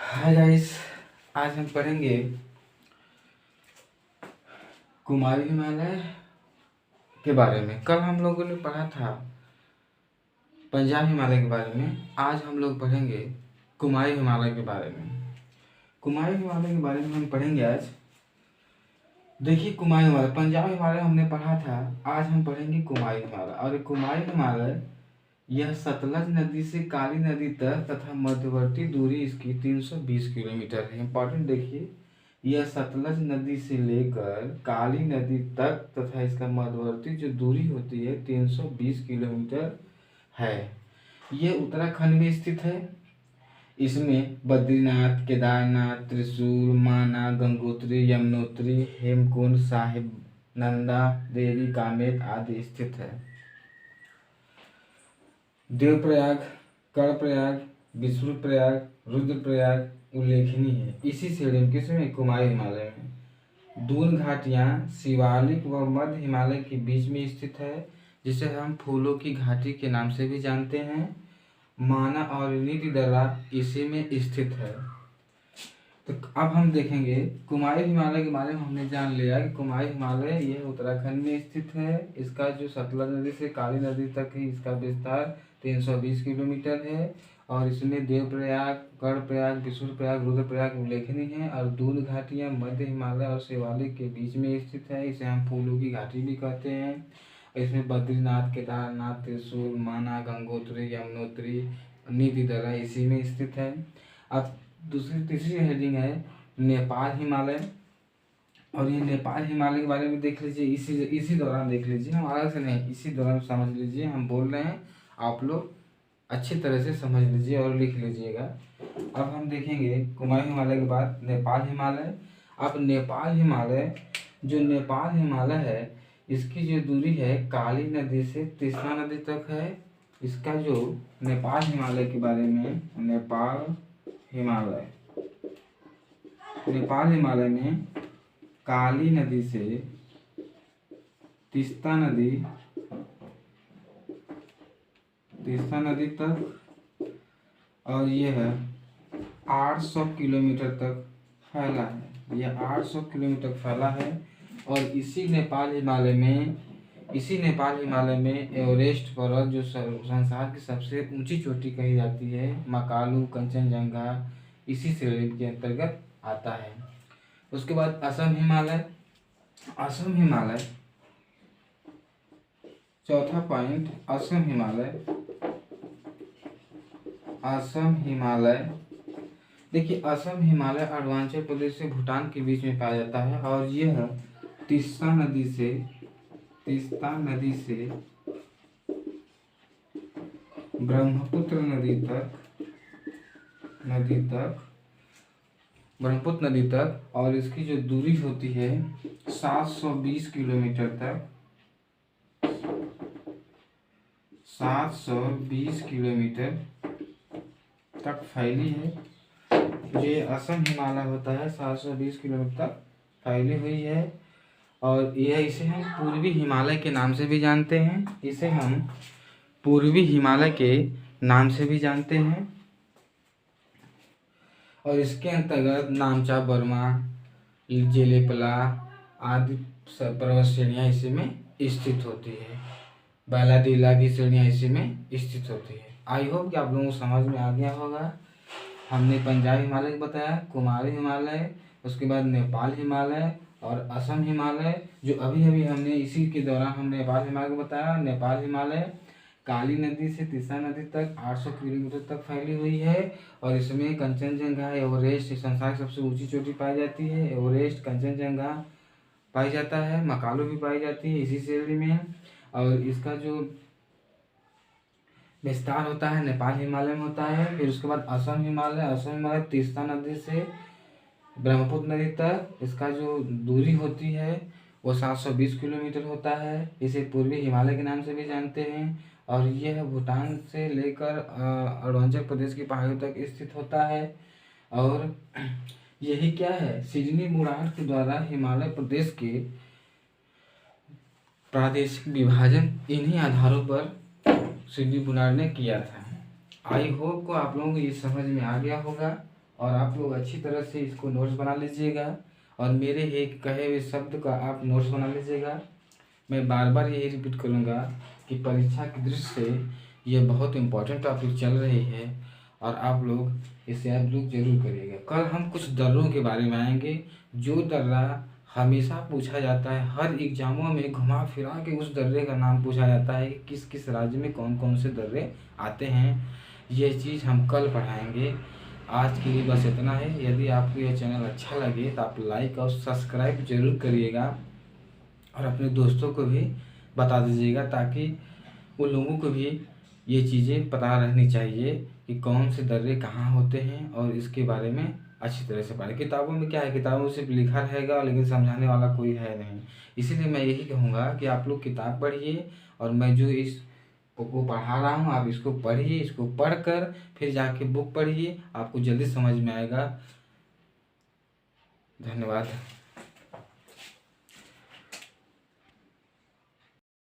Hi guys, आज हम पढ़ेंगे कुमारी हिमालय के बारे में। कल हम लोगों ने पढ़ा था पंजाब हिमालय के बारे में। आज हम लोग पढ़ेंगे कुमारी हिमालय के बारे में। कुमारी हिमालय के बारे में हम पढ़ेंगे आज। देखिए, कुमारी हिमालय, पंजाब हिमालय हमने पढ़ा था। आज हम पढ़ेंगे कुमारी हिमालय। और कुमारी हिमालय यह सतलज नदी से काली नदी तक तथा मध्यवर्ती दूरी इसकी 320 किलोमीटर है। इंपॉर्टेंट देखिए, यह सतलज नदी से लेकर काली नदी तक तथा इसका मध्यवर्ती जो दूरी होती है 320 किलोमीटर है। यह उत्तराखंड में स्थित है। इसमें बद्रीनाथ, केदारनाथ, त्रिशूल, माना, गंगोत्री, यमुनोत्री, हेमकुंड साहिब, नंदा देवी, कामेत आदि स्थित है। देवप्रयाग, कर्णप्रयाग, विष्णुप्रयाग, रुद्रप्रयाग उल्लेखनीय है इसी श्रेणी में। किसमें? कुमारी हिमालय में। दून घाटियां शिवालिक व मध्य हिमालय के बीच में स्थित है, जिसे हम फूलों की घाटी के नाम से भी जानते हैं। माना और नीति दर्रा इसी में स्थित है। तो अब हम देखेंगे कुमारी हिमालय के बारे में। हमने जान लिया कि कुमारी हिमालय यह उत्तराखंड में स्थित है। इसका जो सतलज नदी से काली नदी तक है, इसका विस्तार 320 किलोमीटर है। और इसमें देवप्रयाग, कर्णप्रयाग, विष्णुप्रयाग, रुद्रप्रयाग उल्लेखनीय है। और दून घाटियां मध्य हिमालय और शिवालिक के बीच में स्थित है। इसे हम फूलों की घाटी भी कहते हैं। इसमें बद्रीनाथ, केदारनाथ, त्रिशूल, माना, गंगोत्री, यमुनोत्री, नीति दर्रा इसी में स्थित है। अब तीसरी हेडिंग है नेपाल हिमालय। और ये नेपाल हिमालय के बारे में देख लीजिए, इसी दौरान देख लीजिए, हम अलग से नहीं, इसी दौरान समझ लीजिए। हम बोल रहे हैं, आप लोग अच्छी तरह से समझ लीजिए और लिख लीजिएगा। अब हम देखेंगे कुमारी हिमालय के बाद नेपाल हिमालय। अब नेपाल हिमालय, जो नेपाल हिमालय है, इसकी जो दूरी है काली नदी से तीस्ता नदी तक है। इसका जो नेपाल हिमालय के बारे में, नेपाल हिमालय में काली नदी से तीस्ता नदी तक, और यह 800 किलोमीटर तक फैला है। यह 800 किलोमीटर फैला है। और इसी नेपाल हिमालय में एवरेस्ट पर्वत, जो संसार की सबसे ऊंची चोटी कही जाती है, मकालू, कंचनजंगा, इसी श्रेणी के अंतर्गत आता है। उसके बाद असम हिमालय, चौथा पॉइंट, असम हिमालय। देखिए, असम हिमालय अरुणाचल प्रदेश से भूटान के बीच में पाया जाता है। और यह तीस्ता नदी से ब्रह्मपुत्र नदी तक, और इसकी जो दूरी होती है 720 किलोमीटर तक, 720 किलोमीटर तक फैली है। ये असम हिमालय होता है, 720 किलोमीटर तक फैली हुई है। और इसे हम पूर्वी हिमालय के नाम से भी जानते हैं। और इसके अंतर्गत नामचा, बर्मा, जेलेपला आदि पर्वत श्रेणियाँ इसी में स्थित होती है। बैलाडीला की श्रेणियाँ इसी में स्थित होती है। आई होप कि आप लोगों को समझ में आ गया होगा। हमने पंजाब हिमालय बताया, कुमारी हिमालय, उसके बाद नेपाल हिमालय और असम हिमालय, जो अभी हमने इसी के दौरान हमने नेपाल हिमालय को बताया। नेपाल हिमालय काली नदी से तीस्ता नदी तक 800 किलोमीटर तक फैली हुई है। और इसमें कंचनजंगा, एवरेस्ट, संसार की सबसे ऊंची चोटी पाई जाती है। एवरेस्ट, कंचनजंगा पाई जाता है, मकालू भी पाई जाती है इसी श्रेणी में। और इसका जो विस्तार होता है नेपाल हिमालय में होता है। फिर उसके बाद असम हिमालय तीस्ता नदी से ब्रह्मपुत्र नदी तक, इसका जो दूरी होती है वो 720 किलोमीटर होता है। इसे पूर्वी हिमालय के नाम से भी जानते हैं। और यह भूटान से लेकर अरुणाचल प्रदेश की पहाड़ियों तक स्थित होता है। और यही क्या है, सिडनी बुर्राड़ के द्वारा हिमालय प्रदेश के प्रादेशिक विभाजन इन्हीं आधारों पर सिडनी बुर्राड़ ने किया था। आई होप को आप लोगों को ये समझ में आ गया होगा। और आप लोग अच्छी तरह से इसको नोट्स बना लीजिएगा और मेरे एक कहे हुए शब्द का आप नोट्स बना लीजिएगा। मैं बार बार यही रिपीट करूँगा कि परीक्षा की दृष्टि से ये बहुत इम्पोर्टेंट टॉपिक चल रही है और आप लोग इसे आप लोग जरूर करिएगा। कल हम कुछ दर्रों के बारे में आएंगे। जो दर्रा हमेशा पूछा जाता है, हर एग्जामों में घुमा फिरा के उस दर्रे का नाम पूछा जाता है कि किस किस राज्य में कौन कौन से दर्रे आते हैं। ये चीज़ हम कल पढ़ाएंगे। आज के लिए बस इतना है। यदि आपको यह चैनल अच्छा लगे तो आप लाइक और सब्सक्राइब जरूर करिएगा और अपने दोस्तों को भी बता दीजिएगा ताकि उन लोगों को भी ये चीज़ें पता रहनी चाहिए कि कौन से दर्रे कहाँ होते हैं और इसके बारे में अच्छी तरह से पढ़ें। किताबों में क्या है, किताबों में सिर्फ लिखा रहेगा लेकिन समझाने वाला कोई है नहीं। इसीलिए मैं यही कहूँगा कि आप लोग किताब पढ़िए और मैं जो इस को पढ़ा रहा हूँ आप इसको पढ़िए। इसको पढ़कर फिर जाके बुक पढ़िए, आपको जल्दी समझ में आएगा। धन्यवाद।